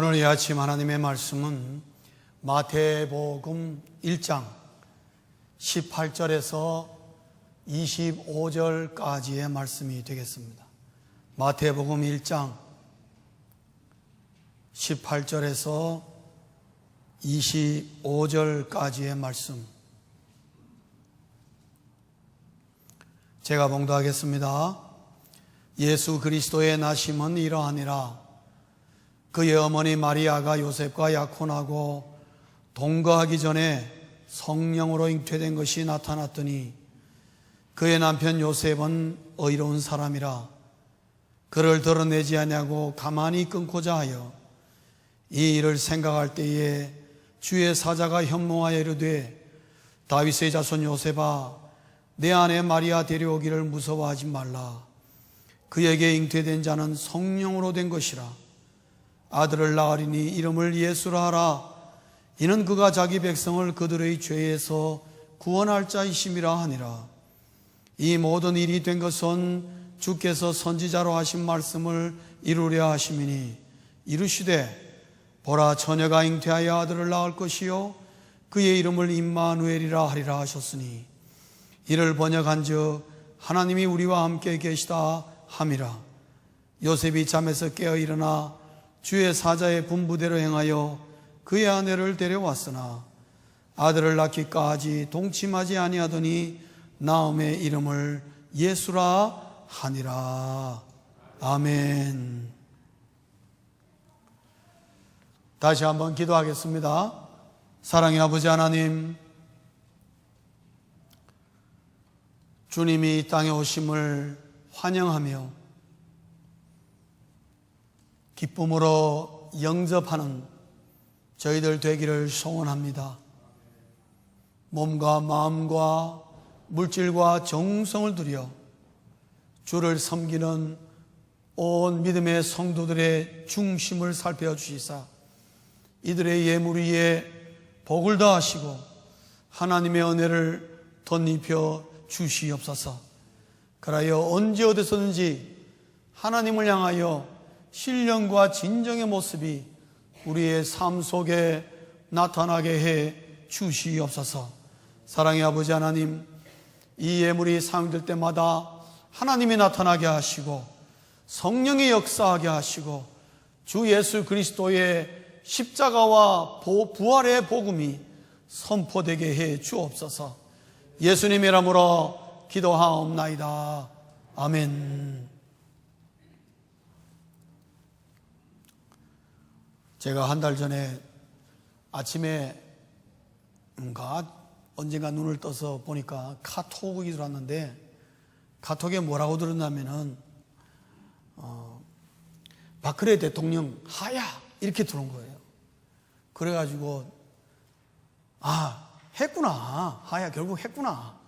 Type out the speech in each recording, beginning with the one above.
오늘 이 아침 하나님의 말씀은 마태복음 1장 18절에서 25절까지의 말씀이 되겠습니다. 마태복음 1장 18절에서 25절까지의 말씀, 제가 봉독하겠습니다. 예수 그리스도의 나심은 이러하니라. 그의 어머니 마리아가 요셉과 약혼하고 동거하기 전에 성령으로 잉태된 것이 나타났더니 그의 남편 요셉은 의로운 사람이라 그를 드러내지 아니하고 가만히 끊고자 하여 이 일을 생각할 때에 주의 사자가 현몽하여 이르되 다윗의 자손 요셉아 내 아내 마리아 데려오기를 무서워하지 말라. 그에게 잉태된 자는 성령으로 된 것이라. 아들을 낳으리니 이름을 예수라 하라. 이는 그가 자기 백성을 그들의 죄에서 구원할 자이심이라 하니라. 이 모든 일이 된 것은 주께서 선지자로 하신 말씀을 이루려 하심이니 이르시되 보라 처녀가 잉태하여 아들을 낳을 것이요 그의 이름을 임마누엘이라 하리라 하셨으니 이를 번역한즉 하나님이 우리와 함께 계시다 함이라. 요셉이 잠에서 깨어 일어나 주의 사자의 분부대로 행하여 그의 아내를 데려왔으나 아들을 낳기까지 동침하지 아니하더니 나음의 이름을 예수라 하니라. 아멘. 다시 한번 기도하겠습니다. 사랑의 아버지 하나님, 주님이 이 땅에 오심을 환영하며 기쁨으로 영접하는 저희들 되기를 소원합니다. 몸과 마음과 물질과 정성을 들여 주를 섬기는 온 믿음의 성도들의 중심을 살펴주시사 이들의 예물 위에 복을 더하시고 하나님의 은혜를 덧입혀 주시옵소서. 그라여 언제 어디서든지 하나님을 향하여 신령과 진정의 모습이 우리의 삶 속에 나타나게 해 주시옵소서. 사랑의 아버지 하나님, 이 예물이 사용될 때마다 하나님이 나타나게 하시고 성령이 역사하게 하시고 주 예수 그리스도의 십자가와 부활의 복음이 선포되게 해 주옵소서. 예수님의 이름으로 기도하옵나이다. 아멘. 제가 한 달 전에 아침에 언젠가 눈을 떠서 보니까 카톡이 들어왔는데 카톡에 뭐라고 들었냐면은 박근혜 대통령 하야 이렇게 들어온 거예요. 그래가지고 했구나, 하야 결국 했구나.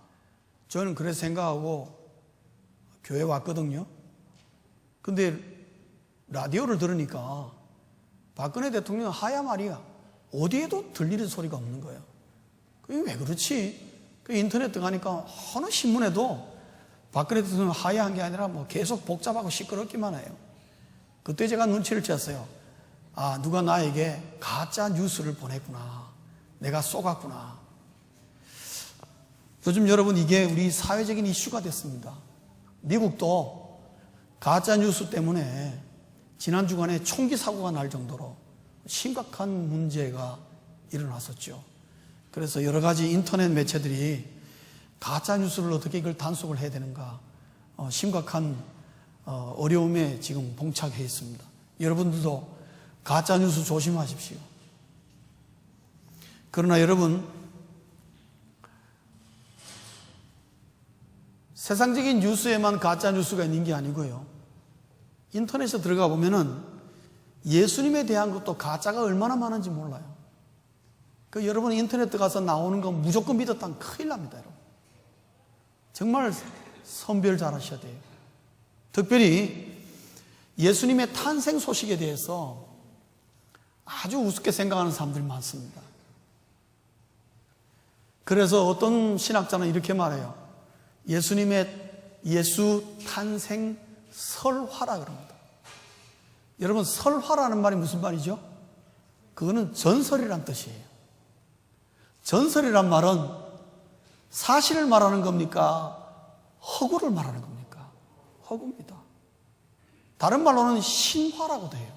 저는 그래서 생각하고 교회 왔거든요. 근데 라디오를 들으니까 박근혜 대통령 하야 말이야 어디에도 들리는 소리가 없는 거예요. 그게 왜 그렇지? 인터넷 들어가니까 어느 신문에도 박근혜 대통령 하야 한 게 아니라 계속 복잡하고 시끄럽기만 해요. 그때 제가 눈치를 챘어요. 누가 나에게 가짜 뉴스를 보냈구나. 내가 속았구나. 요즘 여러분 이게 우리 사회적인 이슈가 됐습니다. 미국도 가짜 뉴스 때문에 지난 주간에 총기 사고가 날 정도로 심각한 문제가 일어났었죠. 그래서 여러 가지 인터넷 매체들이 가짜 뉴스를 어떻게 이걸 단속을 해야 되는가 심각한 어려움에 지금 봉착해 있습니다. 여러분들도 가짜 뉴스 조심하십시오. 그러나 여러분, 세상적인 뉴스에만 가짜 뉴스가 있는 게 아니고요. 인터넷에 들어가 보면은 예수님에 대한 것도 가짜가 얼마나 많은지 몰라요. 여러분 인터넷 들어가서 나오는 거 무조건 믿었다면 큰일 납니다, 여러분. 정말 선별 잘하셔야 돼요. 특별히 예수님의 탄생 소식에 대해서 아주 우습게 생각하는 사람들이 많습니다. 그래서 어떤 신학자는 이렇게 말해요. 예수 탄생 설화라 그럽니다. 여러분, 설화라는 말이 무슨 말이죠? 그거는 전설이란 뜻이에요. 전설이란 말은 사실을 말하는 겁니까? 허구를 말하는 겁니까? 허구입니다. 다른 말로는 신화라고도 해요.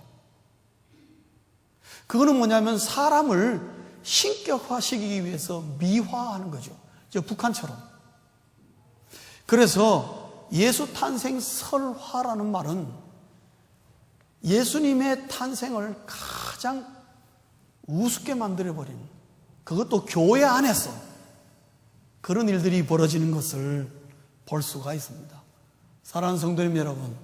그거는 뭐냐면 사람을 신격화시키기 위해서 미화하는 거죠. 저 북한처럼. 그래서 예수 탄생 설화라는 말은 예수님의 탄생을 가장 우습게 만들어버린, 그것도 교회 안에서 그런 일들이 벌어지는 것을 볼 수가 있습니다. 사랑하는 성도님 여러분,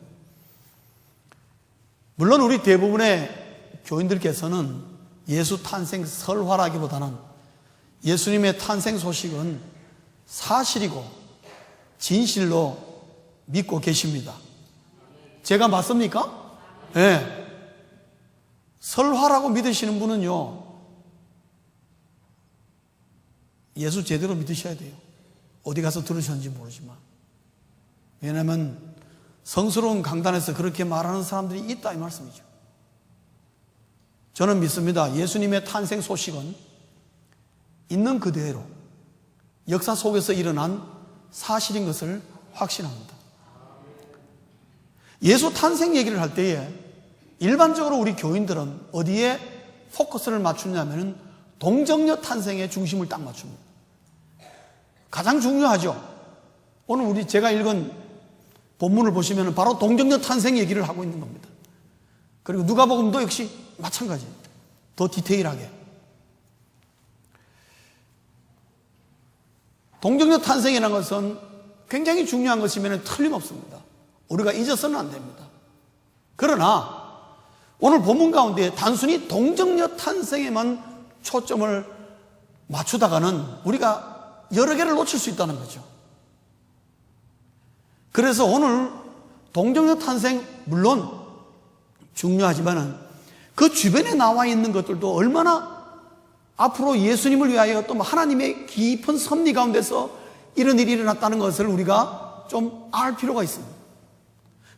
물론 우리 대부분의 교인들께서는 예수 탄생 설화라기보다는 예수님의 탄생 소식은 사실이고 진실로 믿고 계십니다. 제가 맞습니까? 네. 설화라고 믿으시는 분은요, 예수 제대로 믿으셔야 돼요. 어디 가서 들으셨는지 모르지만. 왜냐하면 성스러운 강단에서 그렇게 말하는 사람들이 있다 이 말씀이죠. 저는 믿습니다. 예수님의 탄생 소식은 있는 그대로 역사 속에서 일어난 사실인 것을 확신합니다. 예수 탄생 얘기를 할 때에 일반적으로 우리 교인들은 어디에 포커스를 맞추냐면 동정녀 탄생에 중심을 딱 맞춥니다. 가장 중요하죠. 오늘 제가 읽은 본문을 보시면 바로 동정녀 탄생 얘기를 하고 있는 겁니다. 그리고 누가복음도 역시 마찬가지예요. 더 디테일하게. 동정녀 탄생이라는 것은 굉장히 중요한 것이면 틀림없습니다. 우리가 잊어서는 안 됩니다. 그러나 오늘 본문 가운데 단순히 동정녀 탄생에만 초점을 맞추다가는 우리가 여러 개를 놓칠 수 있다는 거죠. 그래서 오늘 동정녀 탄생 물론 중요하지만은 그 주변에 나와 있는 것들도 얼마나 앞으로 예수님을 위하여 또 하나님의 깊은 섭리 가운데서 이런 일이 일어났다는 것을 우리가 좀 알 필요가 있습니다.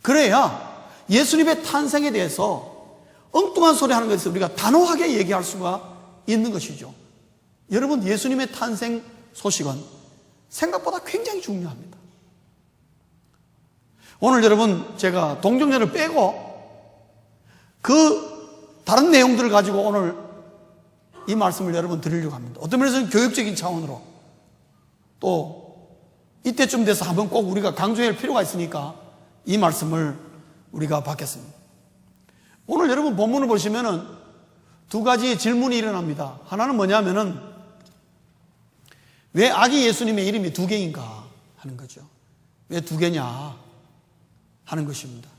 그래야 예수님의 탄생에 대해서 엉뚱한 소리 하는 것을 우리가 단호하게 얘기할 수가 있는 것이죠. 여러분, 예수님의 탄생 소식은 생각보다 굉장히 중요합니다. 오늘 여러분, 제가 동정녀를 빼고 그 다른 내용들을 가지고 오늘 이 말씀을 여러분 드리려고 합니다. 어떤 면에서는 교육적인 차원으로 또 이때쯤 돼서 한번 꼭 우리가 강조할 필요가 있으니까 이 말씀을 우리가 받겠습니다. 오늘 여러분 본문을 보시면은 두 가지 질문이 일어납니다. 하나는 뭐냐면은 왜 아기 예수님의 이름이 두 개인가 하는 거죠. 왜 두 개냐 하는 것입니다.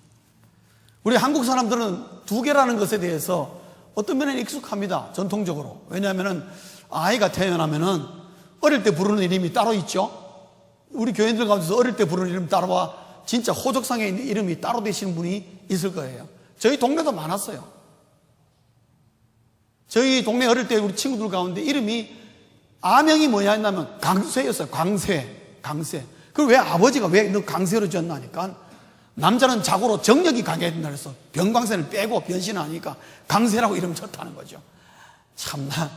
우리 한국 사람들은 두 개라는 것에 대해서 어떤 면에는 익숙합니다. 전통적으로. 왜냐하면은 아이가 태어나면은 어릴 때 부르는 이름이 따로 있죠. 우리 교인들 가운데서 어릴 때 부르는 이름 따로와 진짜 호적상에 있는 이름이 따로 되시는 분이 있을 거예요. 저희 동네도 많았어요. 저희 동네 어릴 때 우리 친구들 가운데 이름이 아명이 뭐냐면 강쇠였어요. 강쇠. 그리고 왜 아버지가 왜 너 강쇠로 지었나 하니까 남자는 자고로 정력이 강해야 된다 그래서 병광쇠를 빼고 변신하니까 강쇠라고 이름 쳤다는 거죠. 참나.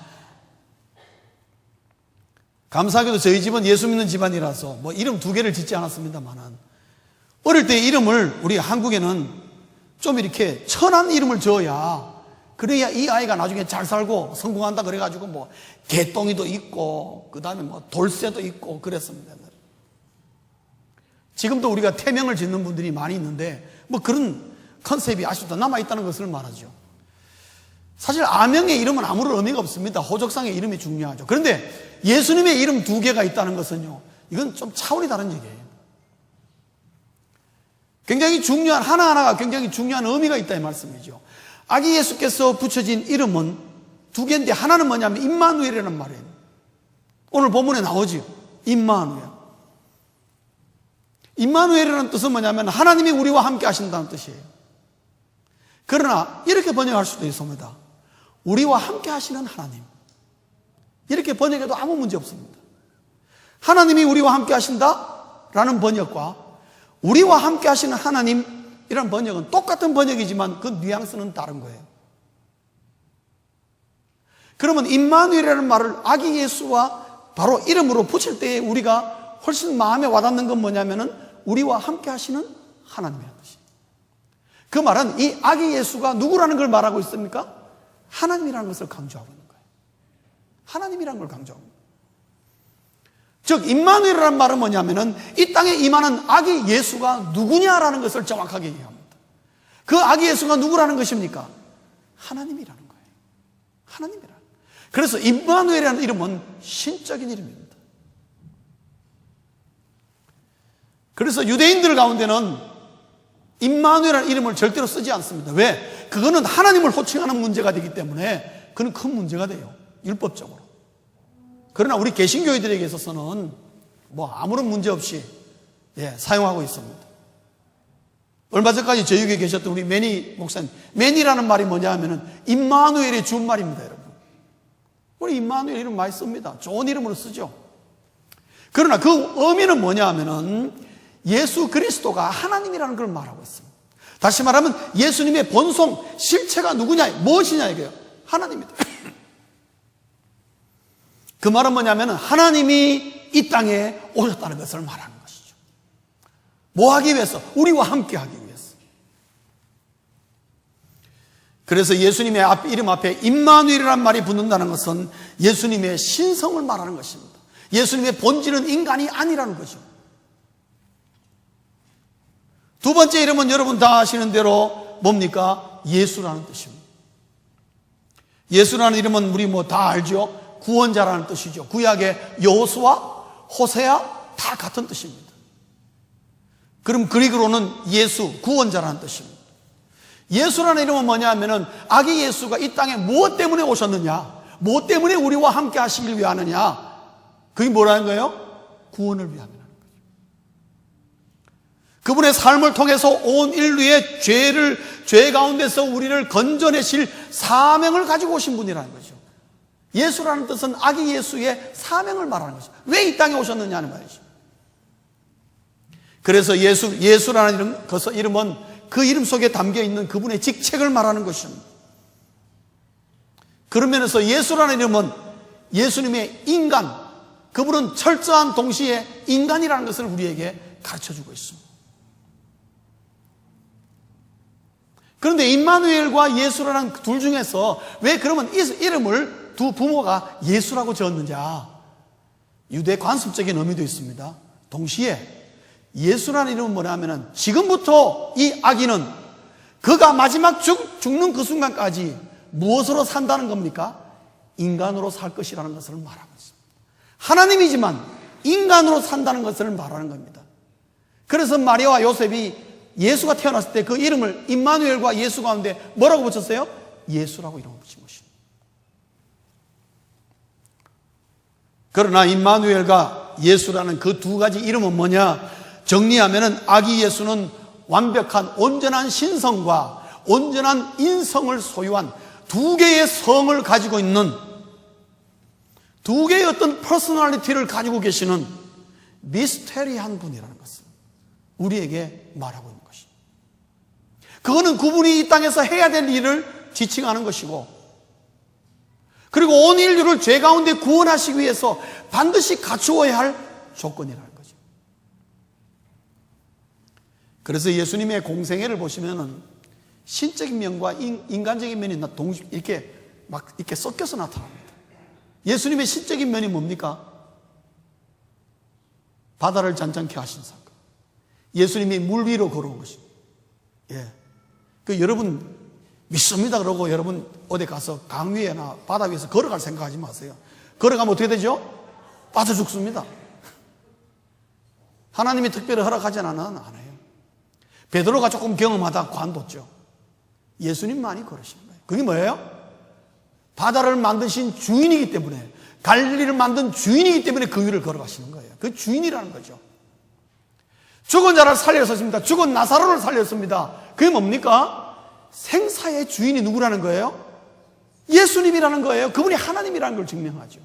감사하게도 저희 집은 예수 믿는 집안이라서 뭐 이름 두 개를 짓지 않았습니다만은 어릴 때 이름을 우리 한국에는 좀 이렇게 천한 이름을 지어야 그래야 이 아이가 나중에 잘 살고 성공한다 그래가지고 뭐 개똥이도 있고 그 다음에 뭐 돌쇠도 있고 그랬습니다. 지금도 우리가 태명을 짓는 분들이 많이 있는데 뭐 그런 컨셉이 아직도 남아있다는 것을 말하죠. 사실 아명의 이름은 아무런 의미가 없습니다. 호적상의 이름이 중요하죠. 그런데 예수님의 이름 두 개가 있다는 것은요, 이건 좀 차원이 다른 얘기예요. 굉장히 중요한, 하나하나가 굉장히 중요한 의미가 있다 이 말씀이죠. 아기 예수께서 붙여진 이름은 두 개인데 하나는 뭐냐면 임마누엘이라는 말이에요. 오늘 본문에 나오죠. 임마누엘. 임마누엘이라는 뜻은 뭐냐면 하나님이 우리와 함께 하신다는 뜻이에요. 그러나 이렇게 번역할 수도 있습니다. 우리와 함께 하시는 하나님. 이렇게 번역해도 아무 문제 없습니다. 하나님이 우리와 함께 하신다라는 번역과 우리와 함께 하시는 하나님이라는 번역은 똑같은 번역이지만 그 뉘앙스는 다른 거예요. 그러면 임마누엘이라는 말을 아기 예수와 바로 이름으로 붙일 때에 우리가 훨씬 마음에 와닿는 건 뭐냐면은 우리와 함께 하시는 하나님이라는 것이에요. 그 말은 이 아기 예수가 누구라는 걸 말하고 있습니까? 하나님이라는 것을 강조하고 있는 거예요. 하나님이라는 걸 강조하고 있는 거예요. 즉 임마누엘이라는 말은 뭐냐면은 이 땅에 임하는 아기 예수가 누구냐라는 것을 정확하게 얘기합니다. 그 아기 예수가 누구라는 것입니까? 하나님이라는 거예요. 하나님이라는 거예요. 그래서 임마누엘이라는 이름은 신적인 이름입니다. 그래서 유대인들 가운데는 임마누엘이라는 이름을 절대로 쓰지 않습니다. 왜? 그거는 하나님을 호칭하는 문제가 되기 때문에 그건 큰 문제가 돼요. 율법적으로. 그러나 우리 개신교회들에게 있어서는 뭐 아무런 문제 없이 사용하고 있습니다. 얼마 전까지 저희 교회에 계셨던 우리 매니 목사님, 매니라는 말이 뭐냐 하면은 임마누엘의 준말입니다, 여러분. 우리 임마누엘 이름 많이 씁니다. 좋은 이름으로 쓰죠. 그러나 그 의미는 뭐냐 하면은 예수 그리스도가 하나님이라는 걸 말하고 있습니다. 다시 말하면 예수님의 본성, 실체가 누구냐, 무엇이냐 이게요. 하나님이다. 그 말은 뭐냐면 하나님이 이 땅에 오셨다는 것을 말하는 것이죠. 뭐 하기 위해서? 우리와 함께 하기 위해서. 그래서 예수님의 이름 앞에 임마누엘이라는 말이 붙는다는 것은 예수님의 신성을 말하는 것입니다. 예수님의 본질은 인간이 아니라는 거죠. 두 번째 이름은 여러분 다 아시는 대로 뭡니까? 예수라는 뜻입니다. 예수라는 이름은 우리 뭐 다 알죠? 구원자라는 뜻이죠. 구약의 여호수아, 호세아 다 같은 뜻입니다. 그럼 그리그로는 예수, 구원자라는 뜻입니다. 예수라는 이름은 뭐냐 하면은 아기 예수가 이 땅에 무엇 때문에 오셨느냐, 무엇 때문에 우리와 함께 하시길 위하느냐, 그게 뭐라는 거예요? 구원을 위함이라는 거죠. 그분의 삶을 통해서 온 인류의 죄 가운데서 우리를 건져내실 사명을 가지고 오신 분이라는 거죠. 예수라는 뜻은 아기 예수의 사명을 말하는 것이죠. 왜 이 땅에 오셨느냐는 말이죠. 그래서 예수라는 이름은 그 이름 속에 담겨 있는 그분의 직책을 말하는 것입니다. 그런 면에서 예수라는 이름은 예수님의 인간, 그분은 철저한 동시에 인간이라는 것을 우리에게 가르쳐주고 있습니다. 그런데 임마누엘과 예수라는 둘 중에서 왜 그러면 이 이름을 두 부모가 예수라고 지었느냐? 유대 관습적인 의미도 있습니다. 동시에 예수라는 이름은 뭐냐면은 지금부터 이 아기는 그가 마지막 죽는 그 순간까지 무엇으로 산다는 겁니까? 인간으로 살 것이라는 것을 말하고 있습니다. 하나님이지만 인간으로 산다는 것을 말하는 겁니다. 그래서 마리아와 요셉이 예수가 태어났을 때 그 이름을 임마누엘과 예수 가운데 뭐라고 붙였어요? 예수라고 이름을 붙인 것입니다. 그러나 임마누엘과 예수라는 그 두 가지 이름은 뭐냐? 정리하면은 아기 예수는 완벽한 온전한 신성과 온전한 인성을 소유한 두 개의 성을 가지고 있는 두 개의 어떤 퍼스널리티를 가지고 계시는 미스테리한 분이라는 것을 우리에게 말하고 있는 것입니다. 그거는 그분이 이 땅에서 해야 될 일을 지칭하는 것이고, 그리고 온 인류를 죄 가운데 구원하시기 위해서 반드시 갖추어야 할 조건이라는 거죠. 그래서 예수님의 공생애를 보시면은 신적인 면과 인간적인 면이 이렇게 막 이렇게 섞여서 나타납니다. 예수님의 신적인 면이 뭡니까? 바다를 잔잔케 하신 사건. 예수님이 물 위로 걸어온 것입니다. 여러분 믿습니다 그러고 여러분 어디 가서 강 위에나 바다 위에서 걸어갈 생각하지 마세요. 걸어가면 어떻게 되죠? 빠져 죽습니다. 하나님이 특별히 허락하지는 않아요. 베드로가 조금 경험하다 관뒀죠. 예수님만이 걸으신 거예요. 그게 뭐예요? 바다를 만드신 주인이기 때문에, 갈릴리를 만든 주인이기 때문에 그 위를 걸어가시는 거예요. 그 주인이라는 거죠. 죽은 자를 살렸습니다. 죽은 나사로를 살렸습니다. 그게 뭡니까? 생사의 주인이 누구라는 거예요? 예수님이라는 거예요. 그분이 하나님이라는 걸 증명하죠.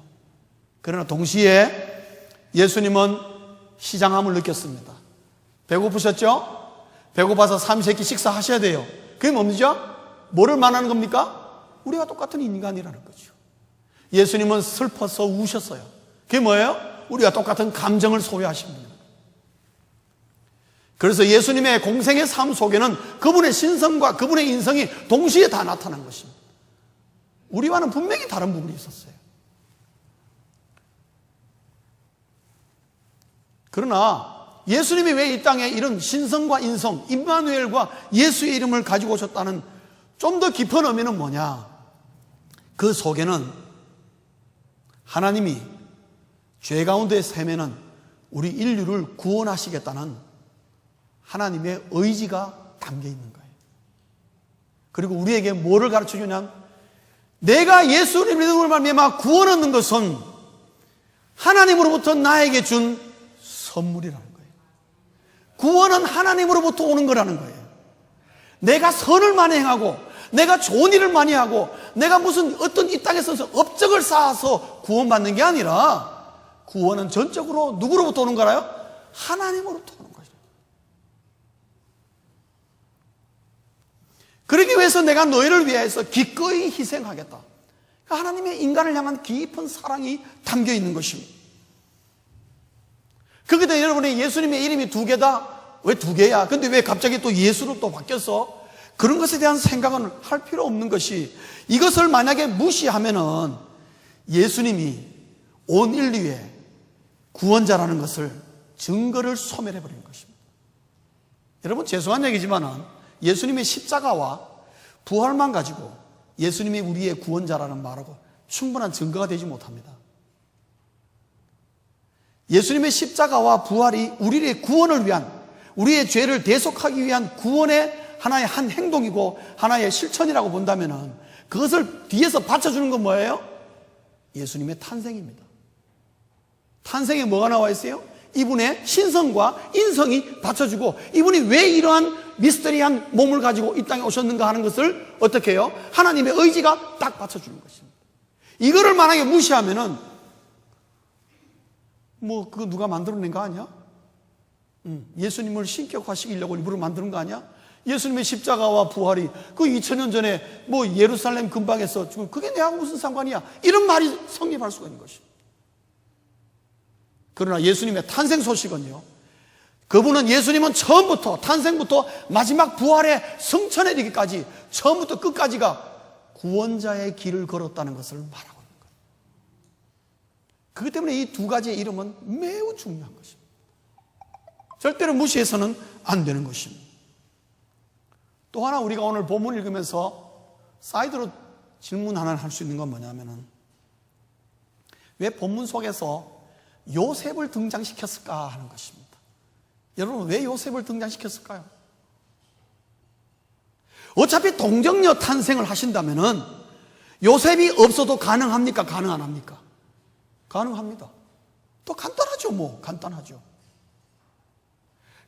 그러나 동시에 예수님은 시장함을 느꼈습니다. 배고프셨죠? 배고파서 삼시세끼 식사하셔야 돼요. 그게 뭡니까? 뭐를 말하는 겁니까? 우리가 똑같은 인간이라는 거죠. 예수님은 슬퍼서 우셨어요. 그게 뭐예요? 우리가 똑같은 감정을 소유하신 분입니다. 그래서 예수님의 공생의 삶 속에는 그분의 신성과 그분의 인성이 동시에 다 나타난 것입니다. 우리와는 분명히 다른 부분이 있었어요. 그러나 예수님이 왜 이 땅에 이런 신성과 인성, 임마누엘과 예수의 이름을 가지고 오셨다는 좀 더 깊은 의미는 뭐냐? 그 속에는 하나님이 죄 가운데 세매는 우리 인류를 구원하시겠다는 하나님의 의지가 담겨 있는 거예요. 그리고 우리에게 뭐를 가르쳐 주냐면, 내가 예수를 믿는 걸 말미암아 구원 얻는 것은 하나님으로부터 나에게 준 선물이라는 거예요. 구원은 하나님으로부터 오는 거라는 거예요. 내가 선을 많이 행하고 내가 좋은 일을 많이 하고 내가 무슨 어떤 이 땅에서 업적을 쌓아서 구원받는 게 아니라, 구원은 전적으로 누구로부터 오는 거라요? 하나님으로부터 오는 거죠. 그러기 위해서 내가 너희를 위해서 기꺼이 희생하겠다. 하나님의 인간을 향한 깊은 사랑이 담겨 있는 것입니다. 그게 여러분의 예수님의 이름이 두 개다. 왜 두 개야? 근데 왜 갑자기 또 예수로 또 바뀌었어? 그런 것에 대한 생각은 할 필요 없는 것이, 이것을 만약에 무시하면은 예수님이 온 인류의 구원자라는 것을 증거를 소멸해버리는 것입니다. 여러분, 죄송한 얘기지만은 예수님의 십자가와 부활만 가지고 예수님이 우리의 구원자라는 말하고 충분한 증거가 되지 못합니다. 예수님의 십자가와 부활이 우리의 구원을 위한, 우리의 죄를 대속하기 위한 구원의 하나의 한 행동이고 하나의 실천이라고 본다면은, 그것을 뒤에서 받쳐주는 건 뭐예요? 예수님의 탄생입니다. 탄생에 뭐가 나와 있어요? 이분의 신성과 인성이 받쳐주고, 이분이 왜 이러한 미스터리한 몸을 가지고 이 땅에 오셨는가 하는 것을 어떻게 해요? 하나님의 의지가 딱 받쳐주는 것입니다. 이거를 만약에 무시하면은 뭐 그거 누가 만들어낸 거 아니야? 예수님을 신격화시키려고 일부러 만드는 거 아니야? 예수님의 십자가와 부활이 그 2000년 전에 뭐 예루살렘 근방에서 그게 내하고 무슨 상관이야? 이런 말이 성립할 수가 있는 것입니다. 그러나 예수님의 탄생 소식은요, 그분은, 예수님은 처음부터, 탄생부터 마지막 부활의 성천에 이르기까지 처음부터 끝까지가 구원자의 길을 걸었다는 것을 말하고 있는 거예요. 그렇기 때문에 이 두 가지의 이름은 매우 중요한 것입니다. 절대로 무시해서는 안 되는 것입니다. 또 하나, 우리가 오늘 본문 읽으면서 사이드로 질문 하나 할 수 있는 건 뭐냐면은, 왜 본문 속에서 요셉을 등장시켰을까 하는 것입니다. 여러분, 왜 요셉을 등장시켰을까요? 어차피 동정녀 탄생을 하신다면은 요셉이 없어도 가능합니까? 가능 안 합니까? 가능합니다. 또 간단하죠, 뭐. 간단하죠.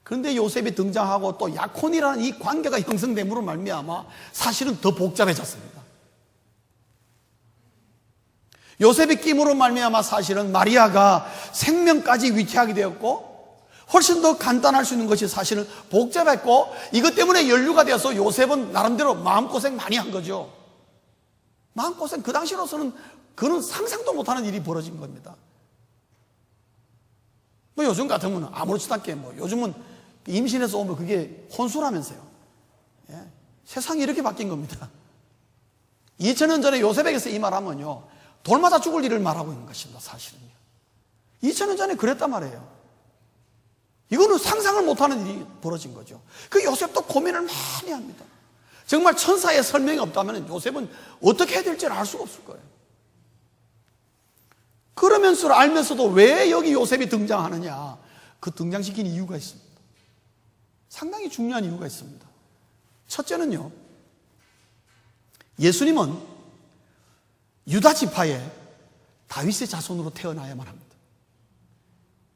그런데 요셉이 등장하고 또 야콘이라는 이 관계가 형성됨으로 말미암아 사실은 더 복잡해졌습니다. 요셉의 끼므로 말미암아 사실은 마리아가 생명까지 위태하게 되었고, 훨씬 더 간단할 수 있는 것이 사실은 복잡했고, 이것 때문에 연루가 되어서 요셉은 나름대로 마음고생 많이 한 거죠. 마음고생, 그 당시로서는 그는 상상도 못하는 일이 벌어진 겁니다. 뭐 요즘 같으면 아무렇지도 않게, 뭐 요즘은 임신해서 오면 그게 혼수라면서요. 예? 세상이 이렇게 바뀐 겁니다. 2000년 전에 요셉에게서 이 말하면요, 돌 맞아 죽을 일을 말하고 있는 것입니다. 사실은요. 2000년 전에 그랬단 말이에요. 이거는 상상을 못하는 일이 벌어진 거죠. 그 요셉도 고민을 많이 합니다. 정말 천사의 설명이 없다면 요셉은 어떻게 해야 될지를 알 수가 없을 거예요. 그러면서 알면서도 왜 여기 요셉이 등장하느냐, 그 등장시킨 이유가 있습니다. 상당히 중요한 이유가 있습니다. 첫째는요, 예수님은 유다 지파의 다윗의 자손으로 태어나야만 합니다.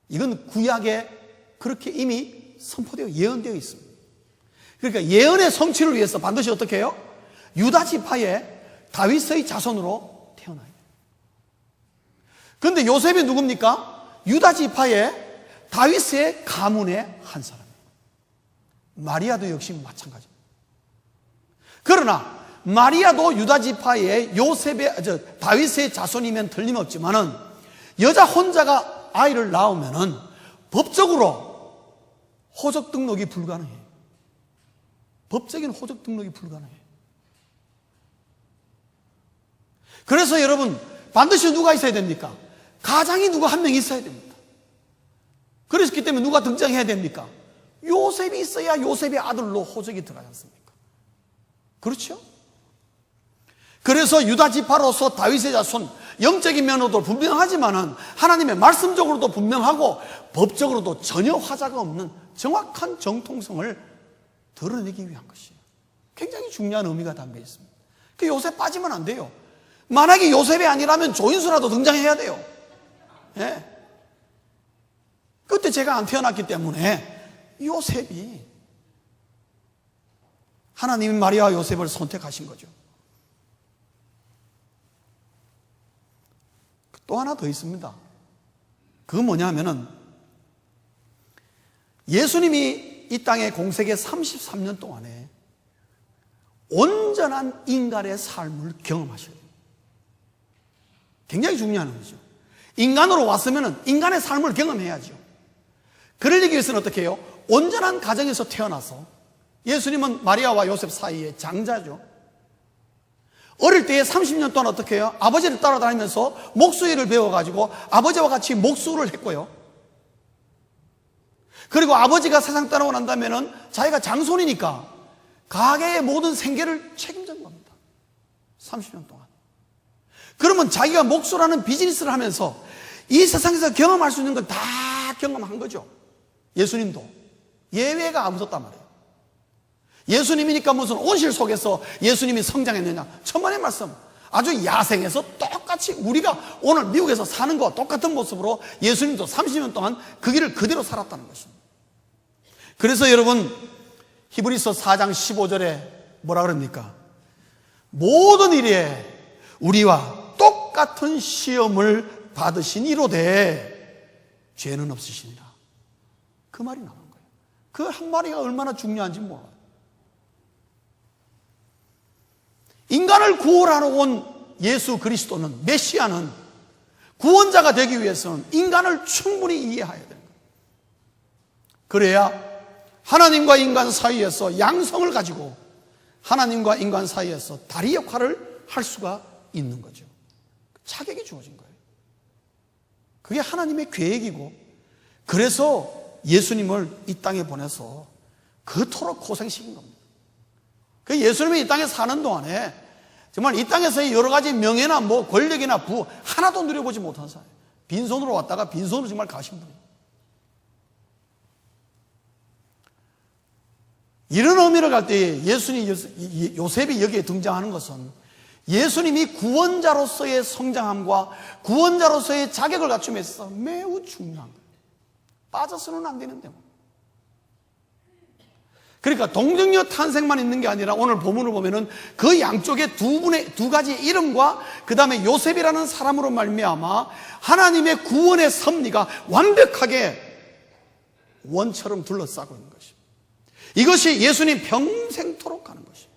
이건 구약에 그렇게 이미 선포되어 예언되어 있습니다. 그러니까 예언의 성취를 위해서 반드시 어떻게 해요? 유다 지파의 다윗의 자손으로 태어나야 돼요. 그런데 요셉이 누굽니까? 유다 지파의 다윗의 가문의 한 사람이에요. 마리아도 역시 마찬가지입니다. 그러나 마리아도 유다 지파의 다윗의 자손이면 틀림없지만은 여자 혼자가 아이를 낳으면은 법적으로 호적 등록이 불가능해요. 법적인 호적 등록이 불가능해요. 그래서 여러분, 반드시 누가 있어야 됩니까? 가장이 누가 한 명 있어야 됩니다. 그렇기 때문에 누가 등장해야 됩니까? 요셉이 있어야 요셉의 아들로 호적이 들어가지 않습니까? 그렇죠? 그래서 유다 지파로서 다윗의 자손, 영적인 면으로도 분명하지만은 하나님의 말씀적으로도 분명하고 법적으로도 전혀 화자가 없는 정확한 정통성을 드러내기 위한 것이에요. 굉장히 중요한 의미가 담겨 있습니다. 그 요셉 빠지면 안 돼요. 만약에 요셉이 아니라면 조인수라도 등장해야 돼요. 예. 그때 제가 안 태어났기 때문에 요셉이, 하나님이 마리아와 요셉을 선택하신 거죠. 또 하나 더 있습니다. 그건 뭐냐면은 예수님이 이 땅의 공생애 33년 동안에 온전한 인간의 삶을 경험하셔야 돼요. 굉장히 중요한 거죠. 인간으로 왔으면 인간의 삶을 경험해야죠. 그러기 위해서는 어떻게 해요? 온전한 가정에서 태어나서, 예수님은 마리아와 요셉 사이의 장자죠. 어릴 때에 30년 동안 어떻게 해요? 아버지를 따라다니면서 목수일을 배워가지고 아버지와 같이 목수를 했고요. 그리고 아버지가 세상 떠나고 난다면은 자기가 장손이니까 가게의 모든 생계를 책임진 겁니다. 30년 동안. 그러면 자기가 목수라는 비즈니스를 하면서 이 세상에서 경험할 수 있는 걸 다 경험한 거죠. 예수님도. 예외가 아무것도 말이에요. 예수님이니까 무슨 온실 속에서 예수님이 성장했느냐? 천만의 말씀. 아주 야생에서 똑같이 우리가 오늘 미국에서 사는 거와 똑같은 모습으로 예수님도 30년 동안 그 길을 그대로 살았다는 것입니다. 그래서 여러분, 히브리서 4장 15절에 뭐라 그럽니까? 모든 일에 우리와 똑같은 시험을 받으시니로되 죄는 없으시니라. 그 말이 나온 거예요. 그 한 마리가 얼마나 중요한지 몰라요. 인간을 구원하러 온 예수 그리스도는, 메시아는, 구원자가 되기 위해서는 인간을 충분히 이해해야 되는 거예요. 그래야 하나님과 인간 사이에서 양성을 가지고 하나님과 인간 사이에서 다리 역할을 할 수가 있는 거죠. 자격이 주어진 거예요. 그게 하나님의 계획이고, 그래서 예수님을 이 땅에 보내서 그토록 고생시킨 겁니다. 그 예수님이 이 땅에 사는 동안에 정말 이 땅에서의 여러 가지 명예나 뭐 권력이나 부 하나도 누려보지 못한 사람, 빈손으로 왔다가 빈손으로 정말 가신 분이에요. 이런 의미를 갈 때 예수님, 요셉이 여기에 등장하는 것은 예수님이 구원자로서의 성장함과 구원자로서의 자격을 갖춤에 있어서 매우 중요한 거예요. 빠져서는 안 되는데 뭐. 그러니까 동정녀 탄생만 있는 게 아니라 오늘 본문을 보면은 그 양쪽에 두 가지 이름과 그 다음에 요셉이라는 사람으로 말미암아 하나님의 구원의 섭리가 완벽하게 원처럼 둘러싸고 있는 것입니다. 이것이 예수님 평생토록 가는 것입니다.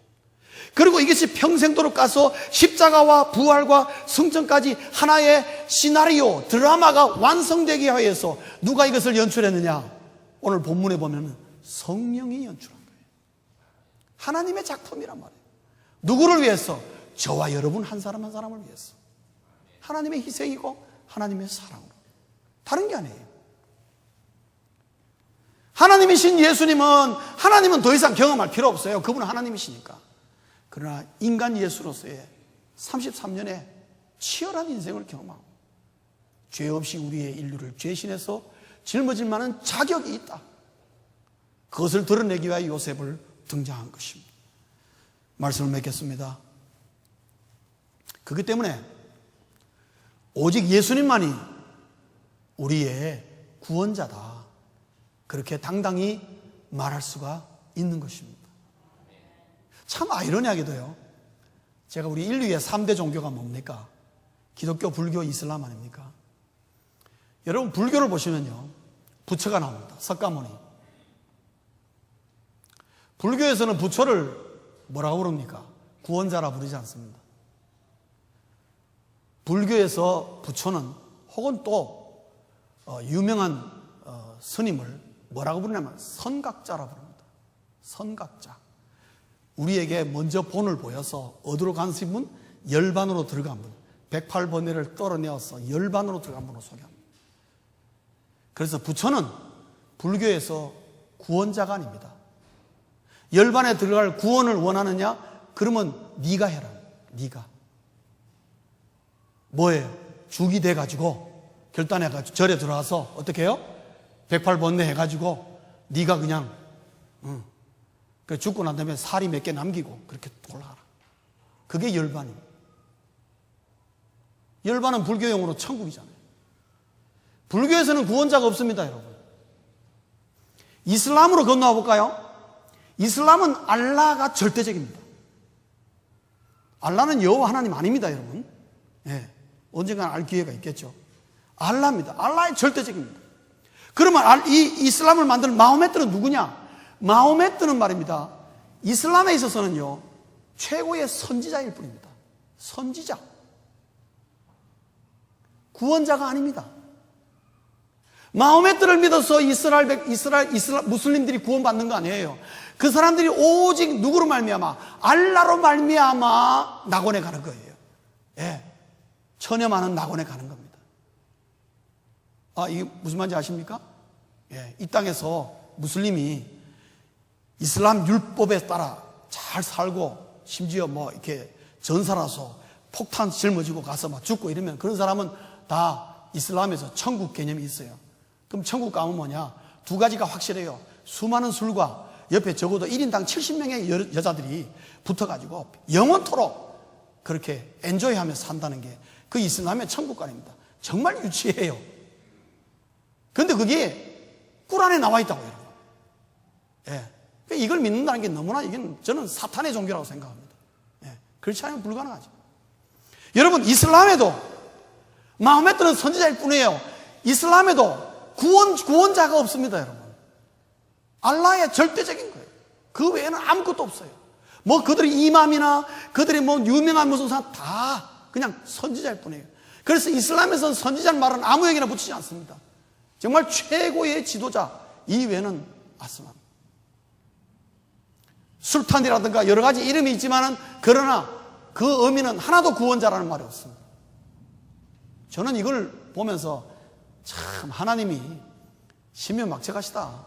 그리고 이것이 평생토록 가서 십자가와 부활과 승천까지 하나의 시나리오, 드라마가 완성되기 위해서 누가 이것을 연출했느냐? 오늘 본문에 보면 성령이 연출한 거예요. 하나님의 작품이란 말이에요. 누구를 위해서? 저와 여러분 한 사람 한 사람을 위해서. 하나님의 희생이고 하나님의 사랑으로. 다른 게 아니에요. 하나님이신 하나님은 더 이상 경험할 필요 없어요. 그분은 하나님이시니까. 그러나 인간 예수로서의 33년의 치열한 인생을 경험하고 죄 없이 우리의 인류를 죄신해서 짊어질 만한 자격이 있다. 그것을 드러내기 위하여 요셉을 등장한 것입니다. 말씀을 맺겠습니다. 그렇기 때문에 오직 예수님만이 우리의 구원자다. 그렇게 당당히 말할 수가 있는 것입니다. 참 아이러니하게도요, 제가 우리 인류의 3대 종교가 뭡니까? 기독교, 불교, 이슬람 아닙니까? 여러분, 불교를 보시면요, 부처가 나옵니다. 석가모니. 불교에서는 부처를 뭐라고 부릅니까? 구원자라 부르지 않습니다. 불교에서 부처는 혹은 또 유명한 스님을 뭐라고 부르냐면 선각자라 부릅니다. 선각자. 우리에게 먼저 본을 보여서 어디로 간 스님은 열반으로 들어간 분, 108번뇌를 떨어내어서 열반으로 들어간 분으로 소개합니다. 그래서 부처는 불교에서 구원자가 아닙니다. 열반에 들어갈 구원을 원하느냐? 그러면 네가 해라. 네가. 뭐예요? 죽이 돼가지고 결단해가지고 절에 들어와서 어떻게 해요? 108번뇌 해가지고 네가 그냥 죽고 난 다음에 살이 몇 개 남기고 그렇게 올라가라. 그게 열반입니다. 열반은 불교용어로 천국이잖아요. 불교에서는 구원자가 없습니다, 여러분. 이슬람으로 건너와 볼까요? 이슬람은 알라가 절대적입니다. 알라는 여호와 하나님 아닙니다, 여러분. 예, 언젠가 알 기회가 있겠죠. 알라입니다. 알라의 절대적입니다. 그러면 이 이슬람을 만든 마호메트는 누구냐? 마호메트는 말입니다, 이슬람에 있어서는요 최고의 선지자일 뿐입니다. 선지자. 구원자가 아닙니다. 마호메트를 믿어서 이스라엘 무슬림들이 구원받는 거 아니에요. 그 사람들이 오직 누구로 말미암아? 알라로 말미암아 낙원에 가는 거예요. 예, 천여 많은 낙원에 가는 겁니다. 이게 무슨 말인지 아십니까? 예, 이 땅에서 무슬림이 이슬람 율법에 따라 잘 살고 심지어 뭐 이렇게 전사라서 폭탄 짊어지고 가서 막 죽고 이러면 그런 사람은 다 이슬람에서 천국 개념이 있어요. 그럼 천국 가면 뭐냐? 두 가지가 확실해요. 수많은 술과 옆에 적어도 1인당 70명의 여자들이 붙어가지고 영원토록 그렇게 엔조이하면서 산다는 게 그 이슬람의 천국관입니다. 정말 유치해요. 그런데 그게 꿀안에 나와 있다고요, 여러분. 예. 이걸 믿는다는 게 너무나 이건 저는 사탄의 종교라고 생각합니다. 예. 그렇지 않으면 불가능하죠. 여러분, 이슬람에도 마호메트는 선지자일 뿐이에요. 이슬람에도 구원자가 없습니다, 여러분. 알라의 절대적인 거예요. 그 외에는 아무것도 없어요. 뭐 그들이 이맘이나 그들이 뭐 유명한 무슨 사람 다 그냥 선지자일 뿐이에요. 그래서 이슬람에서는 선지자는 말은 아무에게나 붙이지 않습니다. 정말 최고의 지도자 이외에는 아스만. 술탄이라든가 여러 가지 이름이 있지만은 그러나 그 의미는 하나도 구원자라는 말이 없습니다. 저는 이걸 보면서 참 하나님이 신묘막측하시다.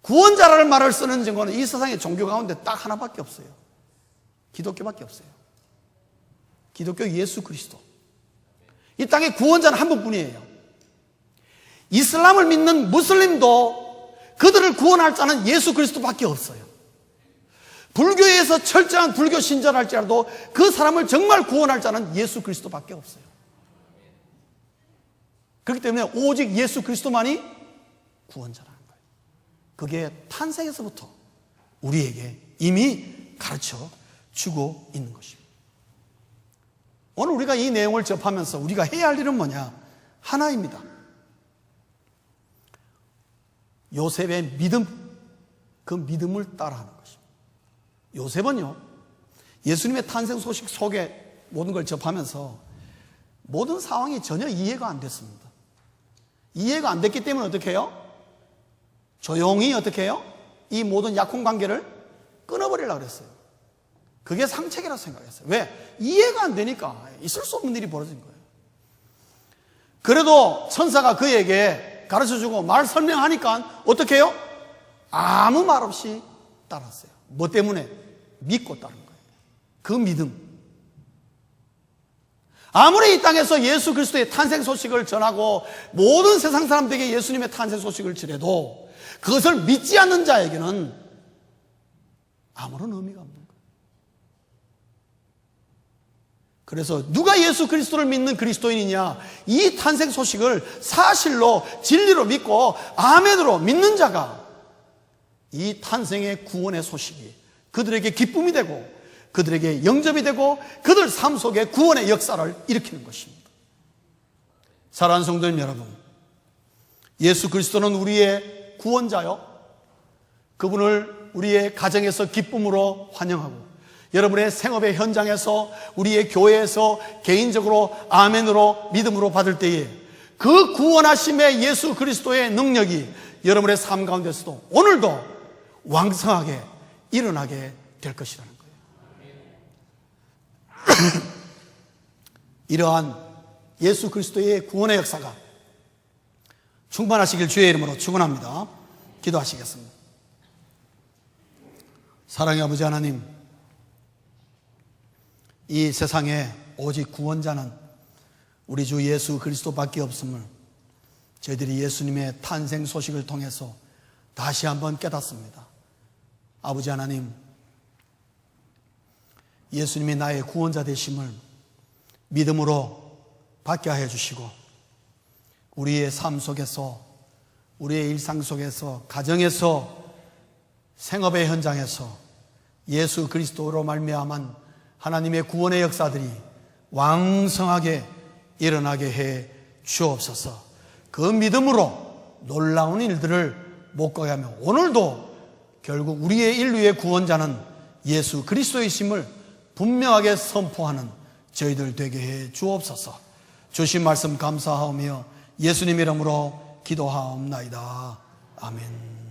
구원자라는 말을 쓰는 증거는 이 세상의 종교 가운데 딱 하나밖에 없어요. 기독교밖에 없어요. 기독교 예수 그리스도. 이 땅에 구원자는 한 분뿐이에요. 이슬람을 믿는 무슬림도 그들을 구원할 자는 예수 그리스도밖에 없어요. 불교에서 철저한 불교 신자를 할지라도 그 사람을 정말 구원할 자는 예수 그리스도밖에 없어요. 그렇기 때문에 오직 예수 그리스도만이 구원자라는 거예요. 그게 탄생에서부터 우리에게 이미 가르쳐 주고 있는 것입니다. 오늘 우리가 이 내용을 접하면서 우리가 해야 할 일은 뭐냐? 하나입니다. 요셉의 믿음, 그 믿음을 따라하는 것입니다. 요셉은요, 예수님의 탄생 소식 속에 모든 걸 접하면서 모든 상황이 전혀 이해가 안 됐습니다. 이해가 안 됐기 때문에 어떻게 해요? 조용히 어떻게 해요? 이 모든 약혼 관계를 끊어버리려고 그랬어요. 그게 상책이라고 생각했어요. 왜? 이해가 안 되니까 있을 수 없는 일이 벌어진 거예요. 그래도 천사가 그에게 가르쳐주고 말 설명하니까 어떻게 해요? 아무 말 없이 따랐어요. 뭐 때문에? 믿고 따른 거예요. 그 믿음. 아무리 이 땅에서 예수 그리스도의 탄생 소식을 전하고 모든 세상 사람들에게 예수님의 탄생 소식을 전해도 그것을 믿지 않는 자에게는 아무런 의미가 없는 거예요. 그래서 누가 예수 그리스도를 믿는 그리스도인이냐? 이 탄생 소식을 사실로 진리로 믿고 아멘으로 믿는 자가 이 탄생의 구원의 소식이 그들에게 기쁨이 되고 그들에게 영접이 되고 그들 삶 속에 구원의 역사를 일으키는 것입니다. 사랑하는 성도님 여러분, 예수 그리스도는 우리의 구원자요, 그분을 우리의 가정에서 기쁨으로 환영하고 여러분의 생업의 현장에서, 우리의 교회에서 개인적으로 아멘으로 믿음으로 받을 때에 그 구원하심의 예수 그리스도의 능력이 여러분의 삶 가운데서도 오늘도 왕성하게 일어나게 될 것이라는 거예요. 이러한 예수 그리스도의 구원의 역사가 충만하시길 주의 이름으로 축원합니다. 기도하시겠습니다. 사랑의 아버지 하나님, 이 세상에 오직 구원자는 우리 주 예수 그리스도밖에 없음을 저희들이 예수님의 탄생 소식을 통해서 다시 한번 깨닫습니다. 아버지 하나님, 예수님이 나의 구원자 되심을 믿음으로 받게 하여 주시고, 우리의 삶 속에서, 우리의 일상 속에서, 가정에서, 생업의 현장에서 예수 그리스도로 말미암은 하나님의 구원의 역사들이 왕성하게 일어나게 해 주옵소서. 그 믿음으로 놀라운 일들을 목격하게 하며 오늘도 결국 우리의 인류의 구원자는 예수 그리스도이심을 분명하게 선포하는 저희들 되게 해 주옵소서. 주신 말씀 감사하오며 예수님 이름으로 기도하옵나이다. 아멘.